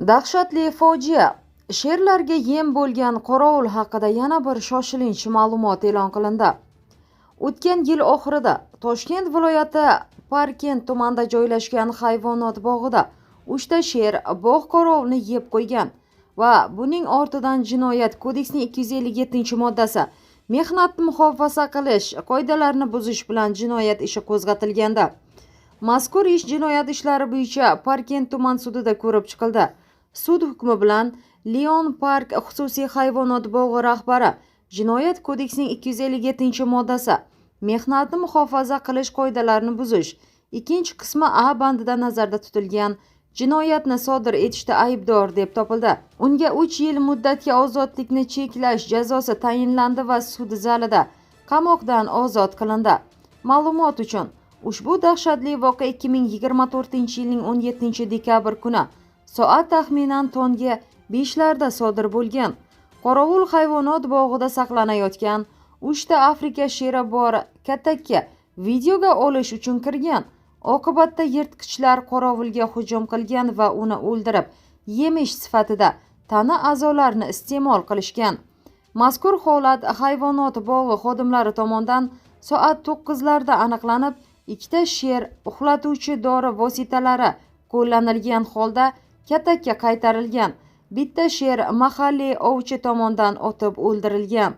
Dahshatli fojia. Sherlarga yem bo'lgan qorovul haqida yana bir shoshilinch ma'lumot e'lon qilindi. O'tgan yil oxirida Toshkent viloyati Parkent tumanida joylashgan hayvonot bog'ida 3 ta sher bog' qorovulni yeb qo'ygan va buning ortidan Jinoyat kodeksining 257-moddasi mehnatni muhofaza qilish qoidalarini buzish bilan jinoyat ishi qo'zg'atilganda, mazkur ish jinoyat ishlari bo'yicha Parkent tuman sudida ko'rib chiqildi. Sud hukmi bilan Lion Park xususiy hayvonot bog'i rahbari Jinoyat kodeksining 257-moddasi mehnatni muhofaza qilish qoidalarini buzish ikkinchi qismi A bandida nazarda tutilgan jinoyatni sodir etishda aybdor deb topildi. Unga 3 yil muddatga ozodlikni cheklash jazosi tayinlandi va sud zalida qamoqdan ozod qilindi. Ma'lumot uchun, ushbu dahshatli voqea 2024-yilning 17-dekabr kuni soat taxminan tonggi 5 larda sodir bo'lgan. Qorovul hayvonot bog'ida saqlanayotgan 3 ta Afrika sheri bor katakka videoga olish uchun kirgan. Oqibatda yirtqichlar qorovulga hujum qilgan va uni o'ldirib, yemish sifatida tana a'zolarini iste'mol qilishgan. Mazkur holat hayvonot bog'i xodimlari tomonidan soat 9 larda aniqlanib, 2 ta sher uxlatuvchi dori vositalari qo'llanilgan holda katakka qaytarilgan. Bitta sher mahalliy ovchi tomonidan otib o'ldirilgan.